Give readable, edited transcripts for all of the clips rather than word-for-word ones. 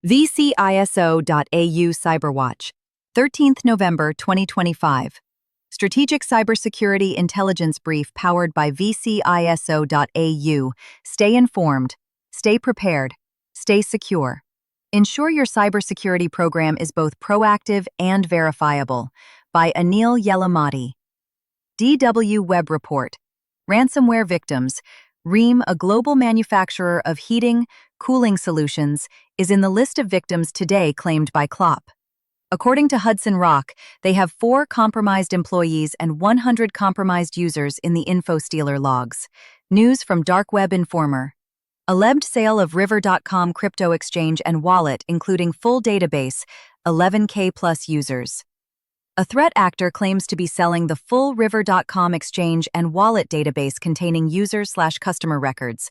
vciso-au Cyberwatch, 13th November 2025. Strategic Cybersecurity Intelligence Brief powered by vciso-au. Stay informed, stay prepared, stay secure. Ensure your cybersecurity program is both proactive and verifiable. By Anil Yelamati. DW Web Report. Ransomware victims. Rheem, a global manufacturer of heating, cooling solutions, is in the list of victims today claimed by Klopp. According to Hudson Rock, they have 4 compromised employees and 100 compromised users in the InfoStealer logs. News from Dark Web Informer. Alleged sale of River.com crypto exchange and wallet including full database, 11K plus users. A threat actor claims to be selling the full River.com exchange and wallet database containing user/customer records.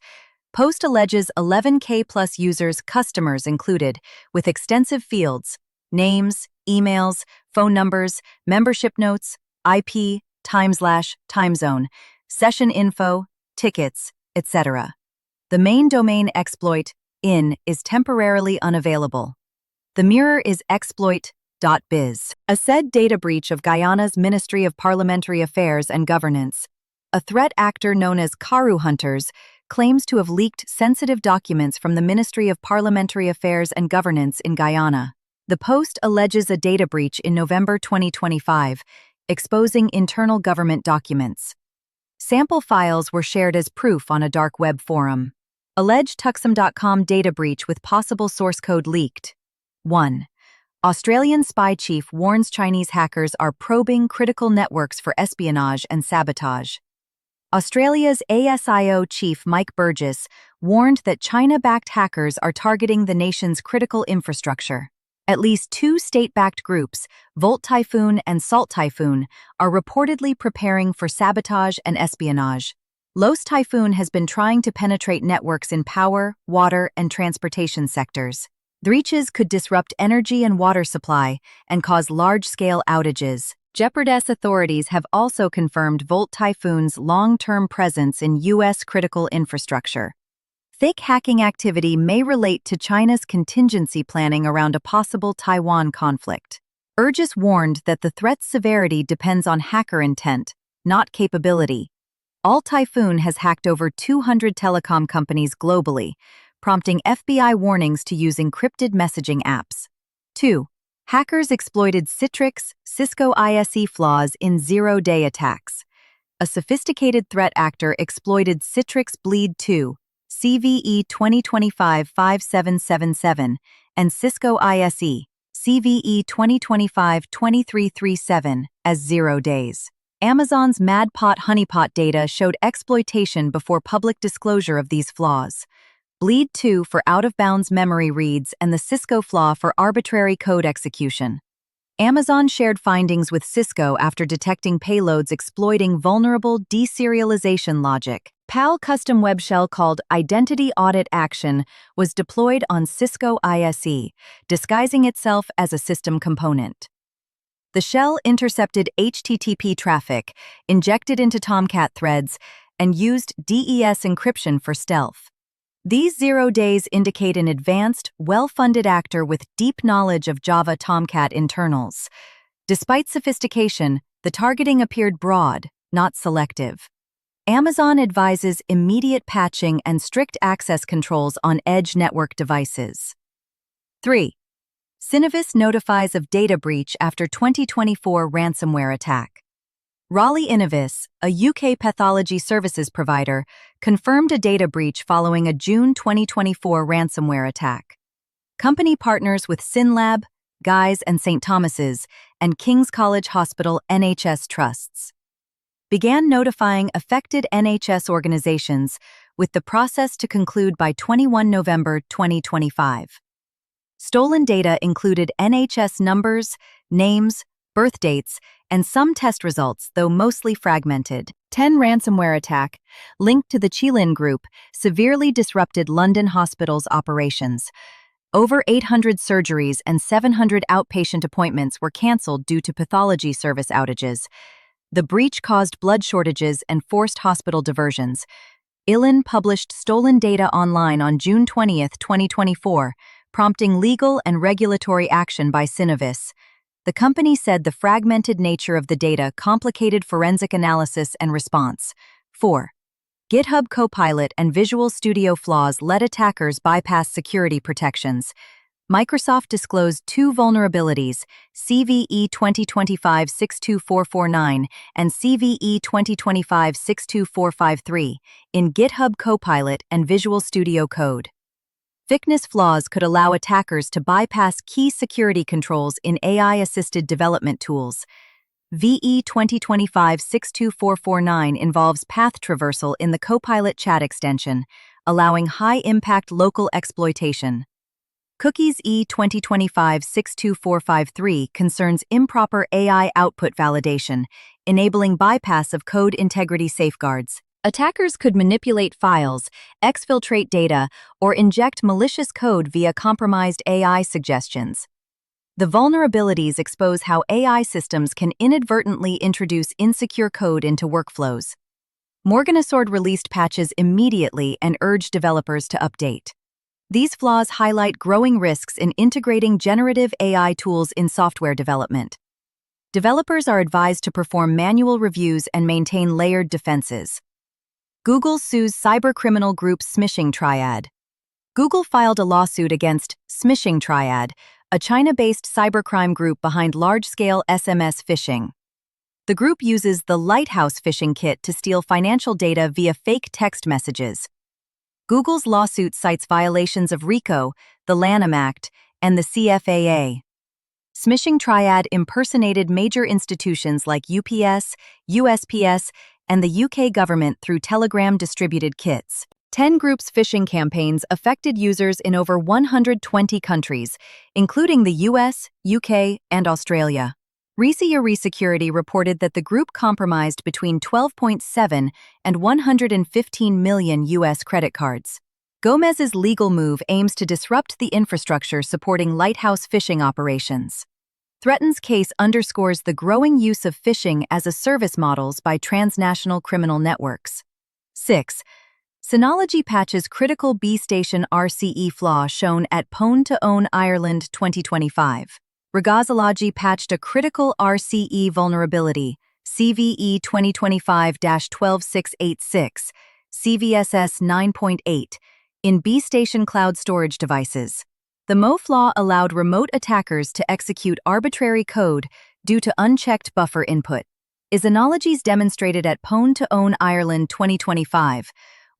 Post alleges 11K plus users, customers included, with extensive fields, names, emails, phone numbers, membership notes, IP, time zone, session info, tickets, etc. The main domain exploit, is temporarily unavailable. The mirror is exploit.biz. A said data breach of Guyana's Ministry of Parliamentary Affairs and Governance. A threat actor known as Karu Hunters claims to have leaked sensitive documents from the Ministry of Parliamentary Affairs and Governance in Guyana. The post alleges a data breach in November 2025, exposing internal government documents. Sample files were shared as proof on a dark web forum. Alleged Tuxum.com data breach with possible source code leaked. 1. Australian spy chief warns Chinese hackers are probing critical networks for espionage and sabotage. Australia's ASIO chief Mike Burgess warned that China-backed hackers are targeting the nation's critical infrastructure. At least 2 state-backed groups, Volt Typhoon and Salt Typhoon, are reportedly preparing for sabotage and espionage. Los Typhoon has been trying to penetrate networks in power, water, and transportation sectors. Breaches could disrupt energy and water supply and cause large-scale outages. Jeopardous authorities have also confirmed Volt Typhoon's long-term presence in U.S. critical infrastructure. Fake hacking activity may relate to China's contingency planning around a possible Taiwan conflict. Burgess warned that the threat's severity depends on hacker intent, not capability. All Typhoon has hacked over 200 telecom companies globally, prompting FBI warnings to use encrypted messaging apps. 2. Hackers exploited Citrix, Cisco ISE flaws in zero-day attacks. A sophisticated threat actor exploited Citrix Bleed 2, CVE 2025-5777, and Cisco ISE, CVE 2025-2337, as 0 days. Amazon's Madpot Honeypot data showed exploitation before public disclosure of these flaws. Bleed 2 for out-of-bounds memory reads and the Cisco flaw for arbitrary code execution. Amazon shared findings with Cisco after detecting payloads exploiting vulnerable deserialization logic. PAL custom web shell called Identity Audit Action was deployed on Cisco ISE, disguising itself as a system component. The shell intercepted HTTP traffic, injected into Tomcat threads, and used DES encryption for stealth. These 0 days indicate an advanced, well-funded actor with deep knowledge of Java Tomcat internals. Despite sophistication, the targeting appeared broad, not selective. Amazon advises immediate patching and strict access controls on edge network devices. 3. Synovis notifies of data breach after 2024 ransomware attack. Raleigh Innovis, a UK pathology services provider, confirmed a data breach following a June 2024 ransomware attack. Company partners with SynLab, Guy's and St. Thomas's, and King's College Hospital NHS trusts. Began notifying affected NHS organizations, with the process to conclude by 21 November 2025. Stolen data included NHS numbers, names, birth dates, and some test results, though mostly fragmented. 10 ransomware attack, linked to the Qilin Group, severely disrupted London hospitals' operations. Over 800 surgeries and 700 outpatient appointments were cancelled due to pathology service outages. The breach caused blood shortages and forced hospital diversions. Qilin published stolen data online on June 20, 2024, prompting legal and regulatory action by Synovis. The company said the fragmented nature of the data complicated forensic analysis and response. 4. GitHub Copilot and Visual Studio flaws let attackers bypass security protections. Microsoft disclosed two vulnerabilities, CVE 2025-62449 and CVE 2025-62453, in GitHub Copilot and Visual Studio Code. Thickness flaws could allow attackers to bypass key security controls in AI-assisted development tools. VE 2025-62449 involves path traversal in the Copilot chat extension, allowing high-impact local exploitation. Cookies E 2025-62453 concerns improper AI output validation, enabling bypass of code integrity safeguards. Attackers could manipulate files, exfiltrate data, or inject malicious code via compromised AI suggestions. The vulnerabilities expose how AI systems can inadvertently introduce insecure code into workflows. Morganasord released patches immediately and urged developers to update. These flaws highlight growing risks in integrating generative AI tools in software development. Developers are advised to perform manual reviews and maintain layered defenses. Google sues cybercriminal group Smishing Triad. Google filed a lawsuit against Smishing Triad, a China-based cybercrime group behind large-scale SMS phishing. The group uses the Lighthouse phishing kit to steal financial data via fake text messages. Google's lawsuit cites violations of RICO, the Lanham Act, and the CFAA. Smishing Triad impersonated major institutions like UPS, USPS, and the UK government through Telegram-distributed kits. 10 groups' phishing campaigns affected users in over 120 countries, including the US, UK, and Australia. vciso-au Security reported that the group compromised between 12.7 and 115 million U.S. credit cards. Gomez's legal move aims to disrupt the infrastructure supporting Lighthouse phishing operations. Threaten's case underscores the growing use of phishing as a service models by transnational criminal networks. 6. Synology patches critical B-Station RCE flaw shown at Pwn to Own Ireland 2025. Regazology patched a critical RCE vulnerability, CVE 2025-12686, CVSS 9.8, in B-Station cloud storage devices. The MO flaw allowed remote attackers to execute arbitrary code due to unchecked buffer input. Synology's demonstrated at Pwn to Own Ireland 2025,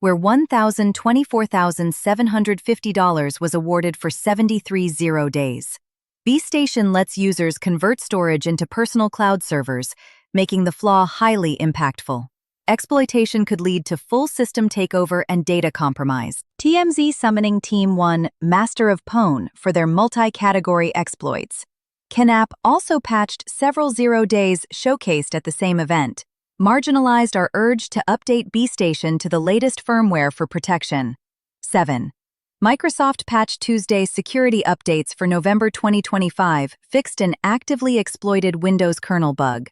where $1,024,750 was awarded for 73 0 days. B-Station lets users convert storage into personal cloud servers, making the flaw highly impactful. Exploitation could lead to full system takeover and data compromise. TMZ summoning Team 1, Master of Pwn, for their multi-category exploits. Knapp also patched several 0 days showcased at the same event. Marginalized are urged to update B-Station to the latest firmware for protection. 7. Microsoft Patch Tuesday security updates for November 2025 fixed an actively exploited Windows kernel bug.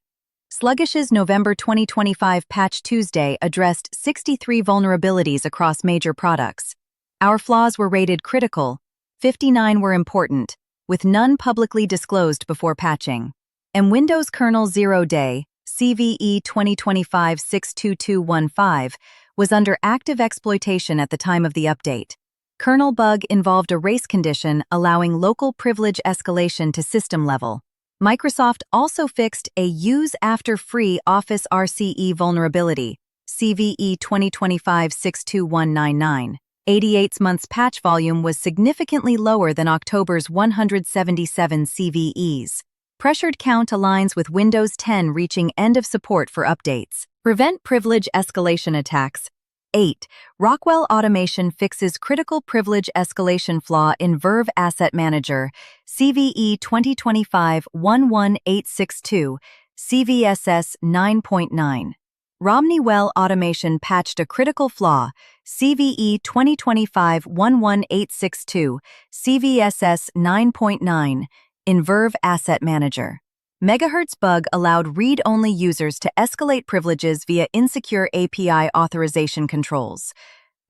Sluggish's November 2025 Patch Tuesday addressed 63 vulnerabilities across major products. Our flaws were rated critical, 59 were important, with none publicly disclosed before patching. And Windows kernel 0 day, CVE 2025-62215, was under active exploitation at the time of the update. Kernel bug involved a race condition allowing local privilege escalation to system level. Microsoft also fixed a Use After Free Office RCE vulnerability, CVE 2025-62199. 88 months patch volume was significantly lower than October's 177 CVEs. Pressured count aligns with Windows 10 reaching end of support for updates. Prevent privilege escalation attacks. 8. Rockwell Automation fixes critical privilege escalation flaw in Verve Asset Manager, CVE 2025-11862, CVSS 9.9. Romney-Well Automation patched a critical flaw, CVE 2025-11862, CVSS 9.9, in Verve Asset Manager. Megahertz bug allowed read-only users to escalate privileges via insecure API authorization controls.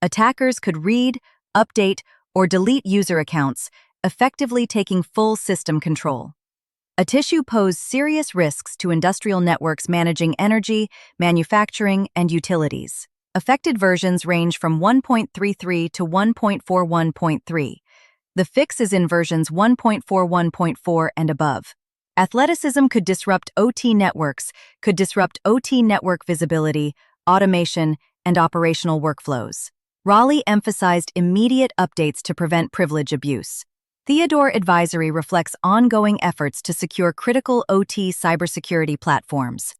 Attackers could read, update, or delete user accounts, effectively taking full system control. A tissue posed serious risks to industrial networks managing energy, manufacturing, and utilities. Affected versions range from 1.33 to 1.41.3. The fix is in versions 1.41.4 and above. Athleticism could disrupt OT networks, visibility, automation, and operational workflows. Raleigh emphasized immediate updates to prevent privilege abuse. Theodore Advisory reflects ongoing efforts to secure critical OT cybersecurity platforms.